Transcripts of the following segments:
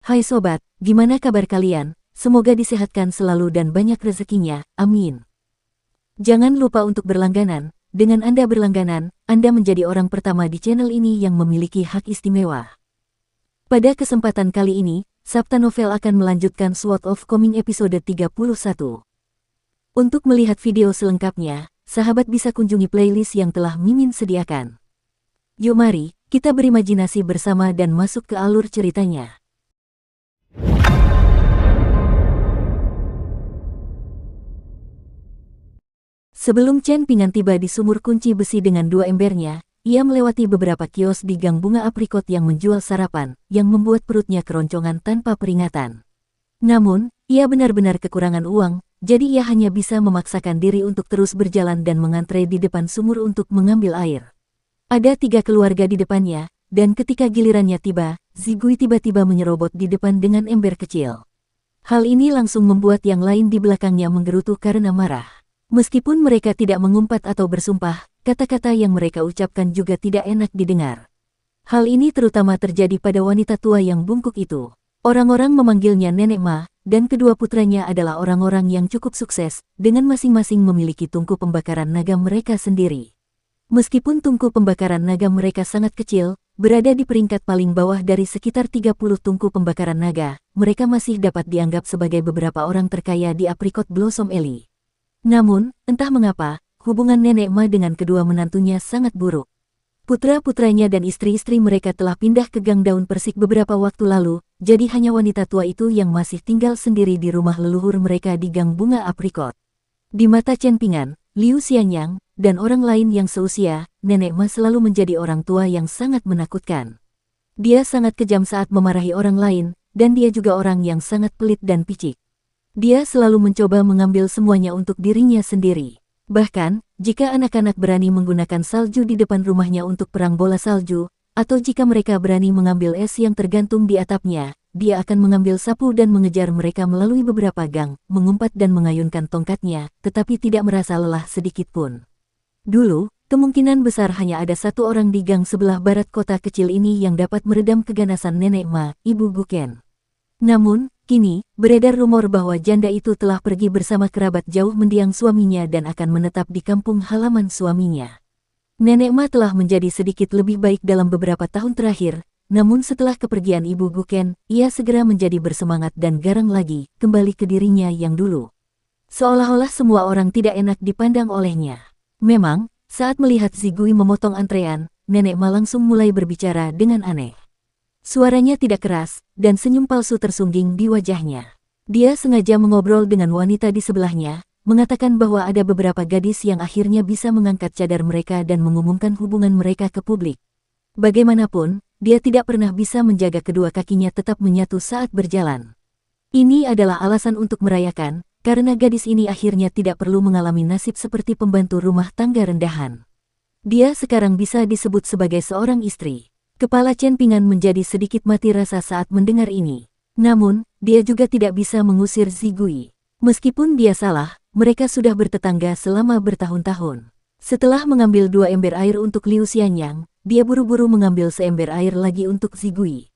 Hai sobat, gimana kabar kalian? Semoga disehatkan selalu dan banyak rezekinya, amin. Jangan lupa untuk berlangganan. Dengan Anda berlangganan, Anda menjadi orang pertama di channel ini yang memiliki hak istimewa. Pada kesempatan kali ini, Sabta Novel akan melanjutkan Sword of Coming episode 31. Untuk melihat video selengkapnya, sahabat bisa kunjungi playlist yang telah Mimin sediakan. Yuk mari, kita berimajinasi bersama dan masuk ke alur ceritanya. Sebelum Chen Pingan tiba di sumur kunci besi dengan dua embernya, ia melewati beberapa kios di gang bunga aprikot yang menjual sarapan, yang membuat perutnya keroncongan tanpa peringatan. Namun, ia benar-benar kekurangan uang, jadi ia hanya bisa memaksakan diri untuk terus berjalan dan mengantre di depan sumur untuk mengambil air. Ada 3 keluarga di depannya, dan ketika gilirannya tiba, Zigui tiba-tiba menyerobot di depan dengan ember kecil. Hal ini langsung membuat yang lain di belakangnya menggerutu karena marah. Meskipun mereka tidak mengumpat atau bersumpah, kata-kata yang mereka ucapkan juga tidak enak didengar. Hal ini terutama terjadi pada wanita tua yang bungkuk itu. Orang-orang memanggilnya Nenek Ma, dan kedua putranya adalah orang-orang yang cukup sukses, dengan masing-masing memiliki tungku pembakaran naga mereka sendiri. Meskipun tungku pembakaran naga mereka sangat kecil, berada di peringkat paling bawah dari sekitar 30 tungku pembakaran naga, mereka masih dapat dianggap sebagai beberapa orang terkaya di Apricot Blossom Alley. Namun, entah mengapa, hubungan Nenek Ma dengan kedua menantunya sangat buruk. Putra-putranya dan istri-istri mereka telah pindah ke Gang Daun Persik beberapa waktu lalu, jadi hanya wanita tua itu yang masih tinggal sendiri di rumah leluhur mereka di Gang Bunga Apricot. Di mata Chen Pingan, Liu Xianyang, dan orang lain yang seusia, Nenek Ma selalu menjadi orang tua yang sangat menakutkan. Dia sangat kejam saat memarahi orang lain, dan dia juga orang yang sangat pelit dan picik. Dia selalu mencoba mengambil semuanya untuk dirinya sendiri. Bahkan, jika anak-anak berani menggunakan salju di depan rumahnya untuk perang bola salju, atau jika mereka berani mengambil es yang tergantung di atapnya, dia akan mengambil sapu dan mengejar mereka melalui beberapa gang, mengumpat dan mengayunkan tongkatnya, tetapi tidak merasa lelah sedikit pun. Dulu, kemungkinan besar hanya ada satu orang di gang sebelah barat kota kecil ini yang dapat meredam keganasan Nenek Ma, Ibu Guken. Namun, kini, beredar rumor bahwa janda itu telah pergi bersama kerabat jauh mendiang suaminya dan akan menetap di kampung halaman suaminya. Nenek Ma telah menjadi sedikit lebih baik dalam beberapa tahun terakhir, namun setelah kepergian Ibu Guken, ia segera menjadi bersemangat dan garang lagi, kembali ke dirinya yang dulu. Seolah-olah semua orang tidak enak dipandang olehnya. Memang, saat melihat Zigui memotong antrean, Nenek Ma langsung mulai berbicara dengan aneh. Suaranya tidak keras, dan senyum palsu tersungging di wajahnya. Dia sengaja mengobrol dengan wanita di sebelahnya, mengatakan bahwa ada beberapa gadis yang akhirnya bisa mengangkat cadar mereka dan mengumumkan hubungan mereka ke publik. Bagaimanapun, dia tidak pernah bisa menjaga kedua kakinya tetap menyatu saat berjalan. Ini adalah alasan untuk merayakan, karena gadis ini akhirnya tidak perlu mengalami nasib seperti pembantu rumah tangga rendahan. Dia sekarang bisa disebut sebagai seorang istri. Kepala Chen Pingan menjadi sedikit mati rasa saat mendengar ini. Namun, dia juga tidak bisa mengusir Zigui. Meskipun dia salah, mereka sudah bertetangga selama bertahun-tahun. Setelah mengambil 2 ember air untuk Liu Xianyang, dia buru-buru mengambil seember air lagi untuk Zigui.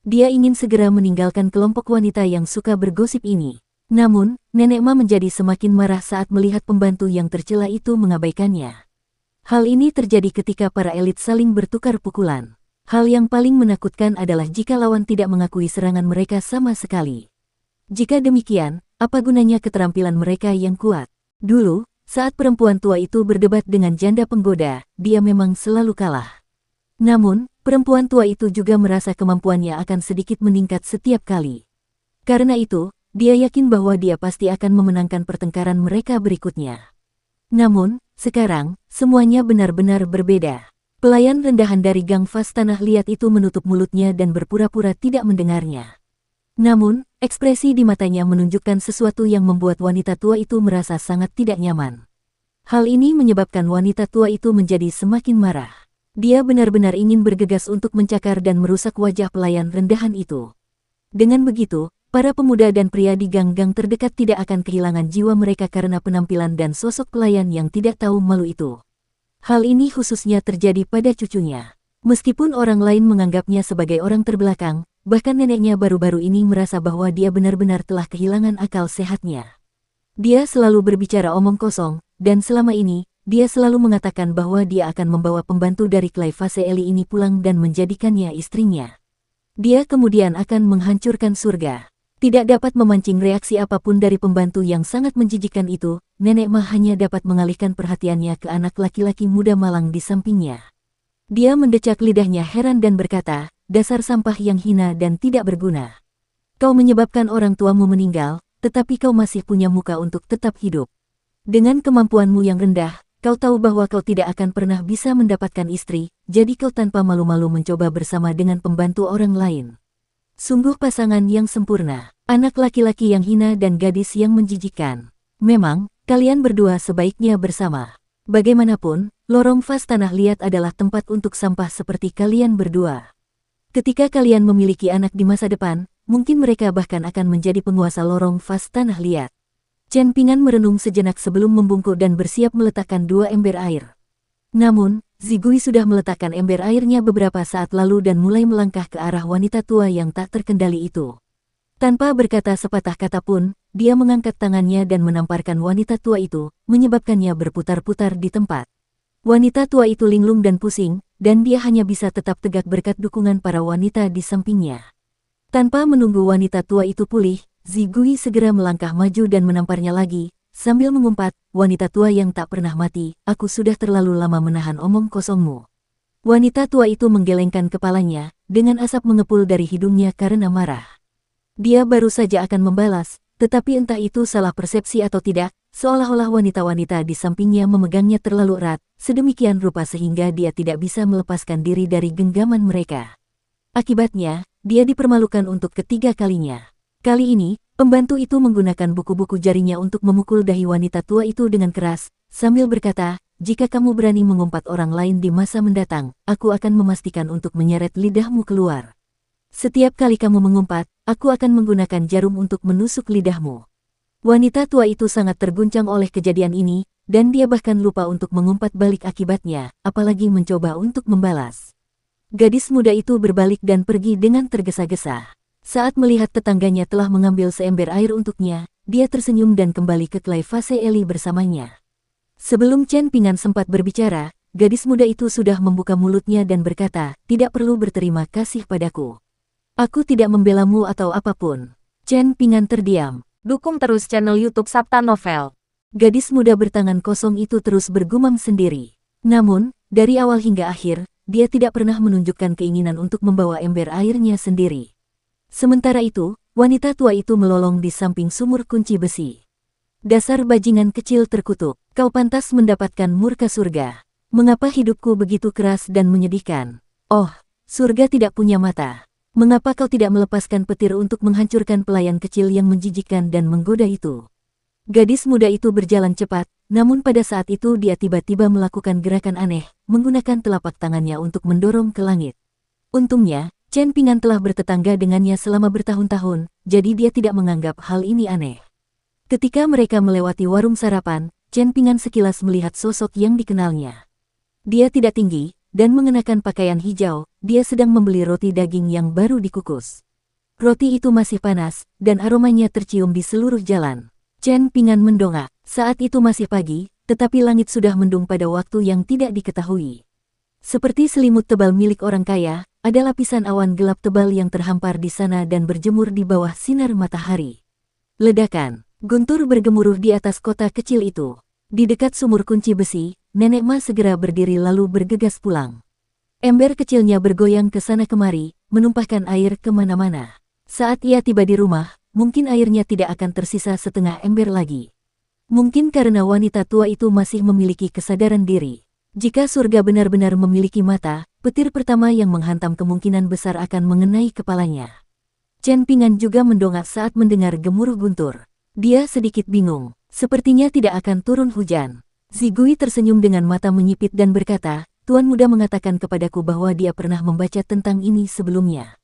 Dia ingin segera meninggalkan kelompok wanita yang suka bergosip ini. Namun, Nenek Ma menjadi semakin marah saat melihat pembantu yang tercela itu mengabaikannya. Hal ini terjadi ketika para elit saling bertukar pukulan. Hal yang paling menakutkan adalah jika lawan tidak mengakui serangan mereka sama sekali. Jika demikian, apa gunanya keterampilan mereka yang kuat? Dulu, saat perempuan tua itu berdebat dengan janda penggoda, dia memang selalu kalah. Namun, perempuan tua itu juga merasa kemampuannya akan sedikit meningkat setiap kali. Karena itu, dia yakin bahwa dia pasti akan memenangkan pertengkaran mereka berikutnya. Namun, sekarang, semuanya benar-benar berbeda. Pelayan rendahan dari Gang Vas Tanah Liat itu menutup mulutnya dan berpura-pura tidak mendengarnya. Namun, ekspresi di matanya menunjukkan sesuatu yang membuat wanita tua itu merasa sangat tidak nyaman. Hal ini menyebabkan wanita tua itu menjadi semakin marah. Dia benar-benar ingin bergegas untuk mencakar dan merusak wajah pelayan rendahan itu. Dengan begitu, para pemuda dan pria di gang-gang terdekat tidak akan kehilangan jiwa mereka karena penampilan dan sosok pelayan yang tidak tahu malu itu. Hal ini khususnya terjadi pada cucunya. Meskipun orang lain menganggapnya sebagai orang terbelakang, bahkan neneknya baru-baru ini merasa bahwa dia benar-benar telah kehilangan akal sehatnya. Dia selalu berbicara omong kosong, dan selama ini, dia selalu mengatakan bahwa dia akan membawa pembantu dari Clay Faseeli ini pulang dan menjadikannya istrinya. Dia kemudian akan menghancurkan surga. Tidak dapat memancing reaksi apapun dari pembantu yang sangat menjijikkan itu, Nenek Ma hanya dapat mengalihkan perhatiannya ke anak laki-laki muda malang di sampingnya. Dia mendecak lidahnya heran dan berkata, "Dasar sampah yang hina dan tidak berguna. Kau menyebabkan orang tuamu meninggal, tetapi kau masih punya muka untuk tetap hidup. Dengan kemampuanmu yang rendah, kau tahu bahwa kau tidak akan pernah bisa mendapatkan istri, jadi kau tanpa malu-malu mencoba bersama dengan pembantu orang lain. Sungguh pasangan yang sempurna, anak laki-laki yang hina dan gadis yang menjijikkan. Memang, kalian berdua sebaiknya bersama. Bagaimanapun, lorong vas tanah liat adalah tempat untuk sampah seperti kalian berdua. Ketika kalian memiliki anak di masa depan, mungkin mereka bahkan akan menjadi penguasa lorong vas tanah liat." Chen Pingan merenung sejenak sebelum membungkuk dan bersiap meletakkan 2 ember air. Namun, Zigui sudah meletakkan ember airnya beberapa saat lalu dan mulai melangkah ke arah wanita tua yang tak terkendali itu. Tanpa berkata sepatah kata pun, dia mengangkat tangannya dan menamparkan wanita tua itu, menyebabkannya berputar-putar di tempat. Wanita tua itu linglung dan pusing, dan dia hanya bisa tetap tegak berkat dukungan para wanita di sampingnya. Tanpa menunggu wanita tua itu pulih, Zigui segera melangkah maju dan menamparnya lagi, sambil mengumpat, "Wanita tua yang tak pernah mati, aku sudah terlalu lama menahan omong kosongmu." Wanita tua itu menggelengkan kepalanya, dengan asap mengepul dari hidungnya karena marah. Dia baru saja akan membalas, tetapi entah itu salah persepsi atau tidak, seolah-olah wanita-wanita di sampingnya memegangnya terlalu erat, sedemikian rupa sehingga dia tidak bisa melepaskan diri dari genggaman mereka. Akibatnya, dia dipermalukan untuk ketiga kalinya. Kali ini, pembantu itu menggunakan buku-buku jarinya untuk memukul dahi wanita tua itu dengan keras, sambil berkata, "Jika kamu berani mengumpat orang lain di masa mendatang, aku akan memastikan untuk menyeret lidahmu keluar. Setiap kali kamu mengumpat, aku akan menggunakan jarum untuk menusuk lidahmu." Wanita tua itu sangat terguncang oleh kejadian ini, dan dia bahkan lupa untuk mengumpat balik akibatnya, apalagi mencoba untuk membalas. Gadis muda itu berbalik dan pergi dengan tergesa-gesa. Saat melihat tetangganya telah mengambil seember air untuknya, dia tersenyum dan kembali ke Clay Faseeli bersamanya. Sebelum Chen Pingan sempat berbicara, gadis muda itu sudah membuka mulutnya dan berkata, "Tidak perlu berterima kasih padaku. Aku tidak membelamu atau apapun." Chen Pingan terdiam. Dukung terus channel YouTube Sabta Novel. Gadis muda bertangan kosong itu terus bergumam sendiri. Namun, dari awal hingga akhir, dia tidak pernah menunjukkan keinginan untuk membawa ember airnya sendiri. Sementara itu, wanita tua itu melolong di samping sumur kunci besi. "Dasar bajingan kecil terkutuk, kau pantas mendapatkan murka surga. Mengapa hidupku begitu keras dan menyedihkan? Oh, surga tidak punya mata. Mengapa kau tidak melepaskan petir untuk menghancurkan pelayan kecil yang menjijikkan dan menggoda itu?" Gadis muda itu berjalan cepat, namun pada saat itu dia tiba-tiba melakukan gerakan aneh, menggunakan telapak tangannya untuk mendorong ke langit. Untungnya, Chen Pingan telah bertetangga dengannya selama bertahun-tahun, jadi dia tidak menganggap hal ini aneh. Ketika mereka melewati warung sarapan, Chen Pingan sekilas melihat sosok yang dikenalnya. Dia tidak tinggi, dan mengenakan pakaian hijau, dia sedang membeli roti daging yang baru dikukus. Roti itu masih panas, dan aromanya tercium di seluruh jalan. Chen Pingan mendongak. Saat itu masih pagi, tetapi langit sudah mendung pada waktu yang tidak diketahui. Seperti selimut tebal milik orang kaya, ada lapisan awan gelap tebal yang terhampar di sana dan berjemur di bawah sinar matahari. Ledakan, guntur bergemuruh di atas kota kecil itu. Di dekat sumur kunci besi, Nenek Ma segera berdiri lalu bergegas pulang. Ember kecilnya bergoyang ke sana kemari, menumpahkan air kemana-mana. Saat ia tiba di rumah, mungkin airnya tidak akan tersisa setengah ember lagi. Mungkin karena wanita tua itu masih memiliki kesadaran diri. Jika surga benar-benar memiliki mata, petir pertama yang menghantam kemungkinan besar akan mengenai kepalanya. Chen Pingan juga mendongak saat mendengar gemuruh guntur. Dia sedikit bingung, sepertinya tidak akan turun hujan. Zigui tersenyum dengan mata menyipit dan berkata, "Tuan muda mengatakan kepadaku bahwa dia pernah membaca tentang ini sebelumnya.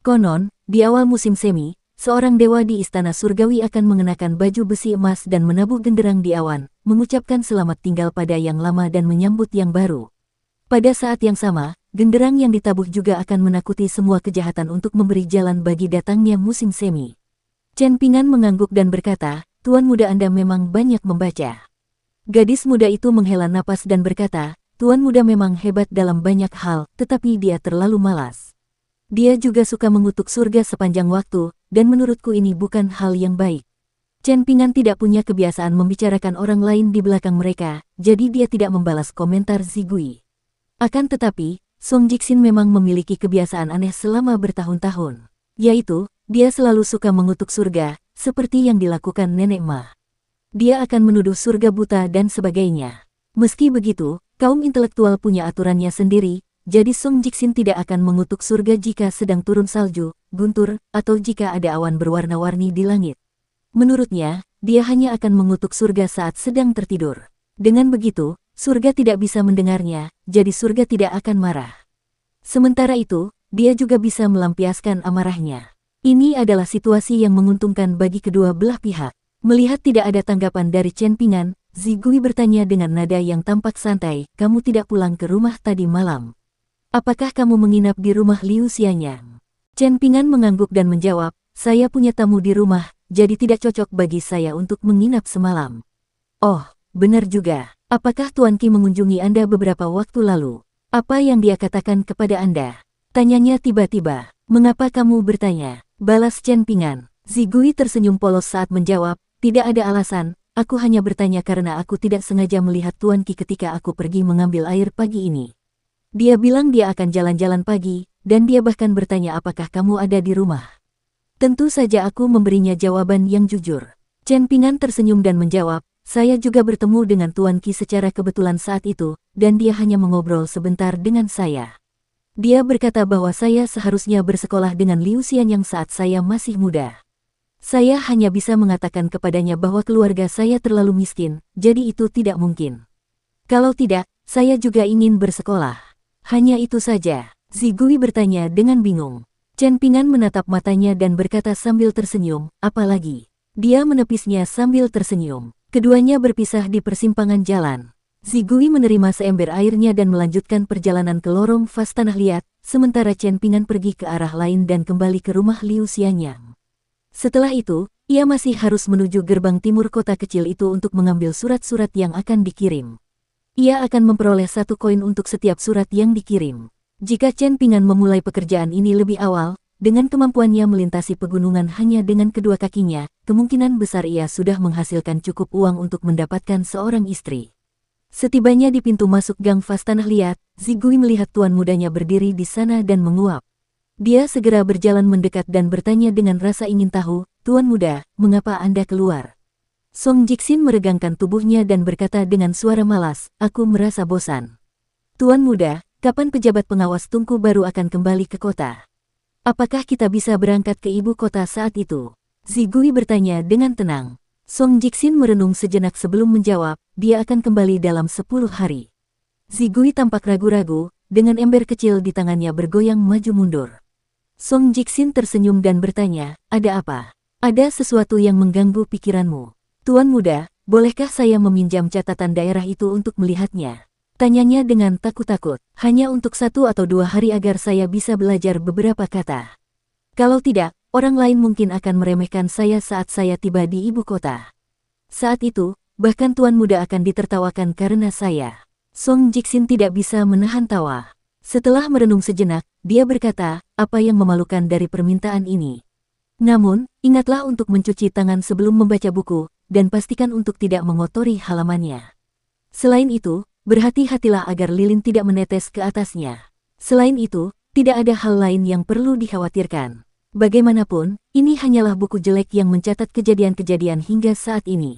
Konon, di awal musim semi, seorang dewa di istana surgawi akan mengenakan baju besi emas dan menabuh genderang di awan, mengucapkan selamat tinggal pada yang lama dan menyambut yang baru. Pada saat yang sama, genderang yang ditabuh juga akan menakuti semua kejahatan untuk memberi jalan bagi datangnya musim semi. Chen Ping'an mengangguk dan berkata, "Tuan muda Anda memang banyak membaca." Gadis muda itu menghela napas dan berkata, "Tuan muda memang hebat dalam banyak hal, tetapi dia terlalu malas. Dia juga suka mengutuk surga sepanjang waktu, dan menurutku ini bukan hal yang baik." Chen Ping'an tidak punya kebiasaan membicarakan orang lain di belakang mereka, jadi dia tidak membalas komentar Zigui. Akan tetapi, Song Jixin memang memiliki kebiasaan aneh selama bertahun-tahun, yaitu, dia selalu suka mengutuk surga, seperti yang dilakukan Nenek Ma. Dia akan menuduh surga buta dan sebagainya. Meski begitu, kaum intelektual punya aturannya sendiri, jadi Song Jixin tidak akan mengutuk surga jika sedang turun salju, guntur, atau jika ada awan berwarna-warni di langit. Menurutnya, dia hanya akan mengutuk surga saat sedang tertidur. Dengan begitu, surga tidak bisa mendengarnya, jadi surga tidak akan marah. Sementara itu, dia juga bisa melampiaskan amarahnya. Ini adalah situasi yang menguntungkan bagi kedua belah pihak. Melihat tidak ada tanggapan dari Chen Ping'an, Zigui bertanya dengan nada yang tampak santai, "Kamu tidak pulang ke rumah tadi malam? Apakah kamu menginap di rumah Liu Xianyang?" Chen Ping'an mengangguk dan menjawab, "Saya punya tamu di rumah, jadi tidak cocok bagi saya untuk menginap semalam." "Oh, benar juga. Apakah Tuan Qi mengunjungi Anda beberapa waktu lalu? Apa yang dia katakan kepada Anda?" tanyanya tiba-tiba. "Mengapa kamu bertanya?" balas Chen Ping'an. Zigui tersenyum polos saat menjawab, "Tidak ada alasan, aku hanya bertanya karena aku tidak sengaja melihat Tuan Qi ketika aku pergi mengambil air pagi ini. Dia bilang dia akan jalan-jalan pagi, dan dia bahkan bertanya apakah kamu ada di rumah." Tentu saja aku memberinya jawaban yang jujur. Chen Ping'an tersenyum dan menjawab, "Saya juga bertemu dengan Tuan Qi secara kebetulan saat itu, dan dia hanya mengobrol sebentar dengan saya. Dia berkata bahwa saya seharusnya bersekolah dengan Liu Xianyang saat saya masih muda. Saya hanya bisa mengatakan kepadanya bahwa keluarga saya terlalu miskin, jadi itu tidak mungkin. Kalau tidak, saya juga ingin bersekolah." "Hanya itu saja?" Zigui bertanya dengan bingung. Chen Ping'an menatap matanya dan berkata sambil tersenyum, "Apalagi?" Dia menepisnya sambil tersenyum. Keduanya berpisah di persimpangan jalan. Zigui menerima seember airnya dan melanjutkan perjalanan ke lorong vas tanah liat, sementara Chen Ping'an pergi ke arah lain dan kembali ke rumah Liu Xianyang. Setelah itu, ia masih harus menuju gerbang timur kota kecil itu untuk mengambil surat-surat yang akan dikirim. Ia akan memperoleh 1 koin untuk setiap surat yang dikirim. Jika Chen Ping'an memulai pekerjaan ini lebih awal, dengan kemampuannya melintasi pegunungan hanya dengan kedua kakinya, kemungkinan besar ia sudah menghasilkan cukup uang untuk mendapatkan seorang istri. Setibanya di pintu masuk gang vas tanah liat, Zigui melihat tuan mudanya berdiri di sana dan menguap. Dia segera berjalan mendekat dan bertanya dengan rasa ingin tahu, "Tuan muda, mengapa Anda keluar?" Song Jixin meregangkan tubuhnya dan berkata dengan suara malas, "Aku merasa bosan." "Tuan muda, kapan pejabat pengawas Tungku baru akan kembali ke kota? Apakah kita bisa berangkat ke ibu kota saat itu?" Zigui bertanya dengan tenang. Song Jixin merenung sejenak sebelum menjawab, "Dia akan kembali dalam 10 hari." Zigui tampak ragu-ragu, dengan ember kecil di tangannya bergoyang maju mundur. Song Jixin tersenyum dan bertanya, "Ada apa? Ada sesuatu yang mengganggu pikiranmu?" "Tuan muda, bolehkah saya meminjam catatan daerah itu untuk melihatnya?" tanyanya dengan takut-takut. "Hanya untuk 1 atau 2 hari agar saya bisa belajar beberapa kata. Kalau tidak, orang lain mungkin akan meremehkan saya saat saya tiba di ibu kota. Saat itu, bahkan tuan muda akan ditertawakan karena saya." Song Jixin tidak bisa menahan tawa. Setelah merenung sejenak, dia berkata, "Apa yang memalukan dari permintaan ini? Namun, ingatlah untuk mencuci tangan sebelum membaca buku, dan pastikan untuk tidak mengotori halamannya. Selain itu, berhati-hatilah agar lilin tidak menetes ke atasnya. Selain itu, tidak ada hal lain yang perlu dikhawatirkan. Bagaimanapun, ini hanyalah buku jelek yang mencatat kejadian-kejadian hingga saat ini."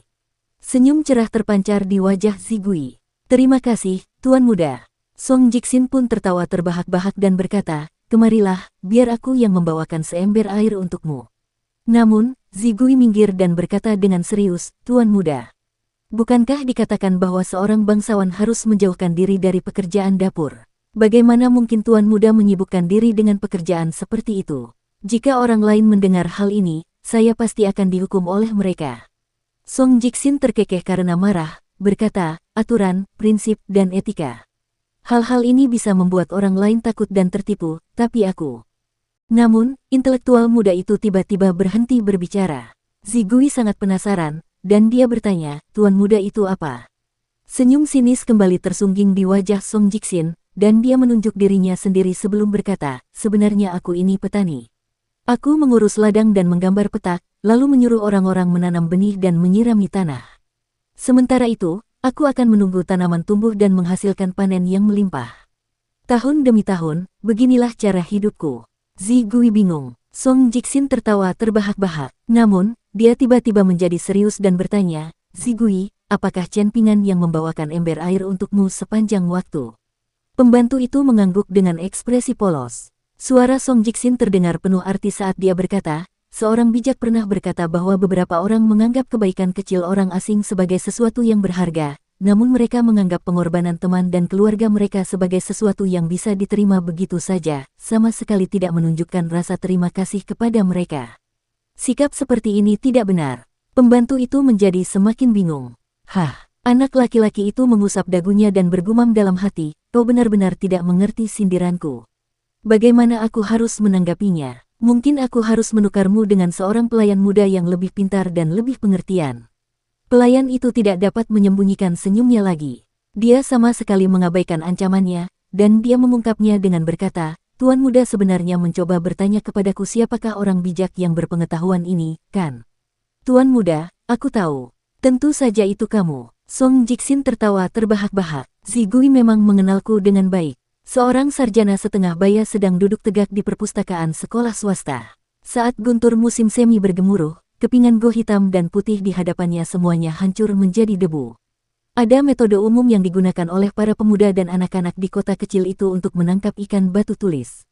Senyum cerah terpancar di wajah Zigui. "Terima kasih, tuan muda." Song Jixin pun tertawa terbahak-bahak dan berkata, "Kemarilah, biar aku yang membawakan seember air untukmu." Namun, Zigui minggir dan berkata dengan serius, "Tuan muda, bukankah dikatakan bahwa seorang bangsawan harus menjauhkan diri dari pekerjaan dapur? Bagaimana mungkin tuan muda menyibukkan diri dengan pekerjaan seperti itu? Jika orang lain mendengar hal ini, saya pasti akan dihukum oleh mereka." Song Jixin terkekeh karena marah, berkata, "Aturan, prinsip, dan etika. Hal-hal ini bisa membuat orang lain takut dan tertipu, tapi aku. Namun, intelektual muda itu tiba-tiba berhenti berbicara. Zigui sangat penasaran, dan dia bertanya, "Tuan muda itu apa?" Senyum sinis kembali tersungging di wajah Song Jiksin, dan dia menunjuk dirinya sendiri sebelum berkata, "Sebenarnya aku ini petani. Aku mengurus ladang dan menggambar petak, lalu menyuruh orang-orang menanam benih dan menyirami tanah. Sementara itu, aku akan menunggu tanaman tumbuh dan menghasilkan panen yang melimpah. Tahun demi tahun, beginilah cara hidupku." Zigui bingung. Song Jiksin tertawa terbahak-bahak. Namun, dia tiba-tiba menjadi serius dan bertanya, "Zigui, apakah Chen Pingan yang membawakan ember air untukmu sepanjang waktu?" Pembantu itu mengangguk dengan ekspresi polos. Suara Song Jiksin terdengar penuh arti saat dia berkata, "Seorang bijak pernah berkata bahwa beberapa orang menganggap kebaikan kecil orang asing sebagai sesuatu yang berharga, namun mereka menganggap pengorbanan teman dan keluarga mereka sebagai sesuatu yang bisa diterima begitu saja, sama sekali tidak menunjukkan rasa terima kasih kepada mereka." Sikap seperti ini tidak benar. Pembantu itu menjadi semakin bingung. "Hah?" Anak laki-laki itu mengusap dagunya dan bergumam dalam hati, "Kau benar-benar tidak mengerti sindiranku. Bagaimana aku harus menanggapinya? Mungkin aku harus menukarmu dengan seorang pelayan muda yang lebih pintar dan lebih pengertian." Pelayan itu tidak dapat menyembunyikan senyumnya lagi. Dia sama sekali mengabaikan ancamannya, dan dia mengungkapnya dengan berkata, "Tuan muda sebenarnya mencoba bertanya kepadaku siapakah orang bijak yang berpengetahuan ini, kan? Tuan muda, aku tahu. Tentu saja itu kamu." Song Jiksin tertawa terbahak-bahak. "Zigui memang mengenalku dengan baik. Seorang sarjana setengah baya sedang duduk tegak di perpustakaan sekolah swasta. Saat guntur musim semi bergemuruh, kepingan go hitam dan putih di hadapannya semuanya hancur menjadi debu. Ada metode umum yang digunakan oleh para pemuda dan anak-anak di kota kecil itu untuk menangkap ikan batu tulis.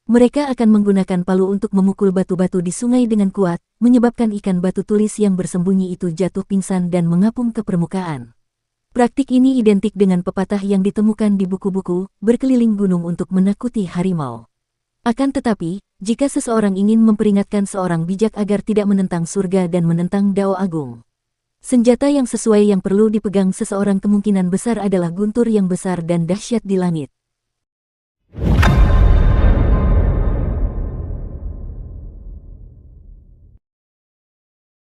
Mereka akan menggunakan palu untuk memukul batu-batu di sungai dengan kuat, menyebabkan ikan batu tulis yang bersembunyi itu jatuh pingsan dan mengapung ke permukaan. Praktik ini identik dengan pepatah yang ditemukan di buku-buku, berkeliling gunung untuk menakuti harimau. Akan tetapi, jika seseorang ingin memperingatkan seorang bijak agar tidak menentang surga dan menentang Dao Agung, senjata yang sesuai yang perlu dipegang seseorang kemungkinan besar adalah guntur yang besar dan dahsyat di langit.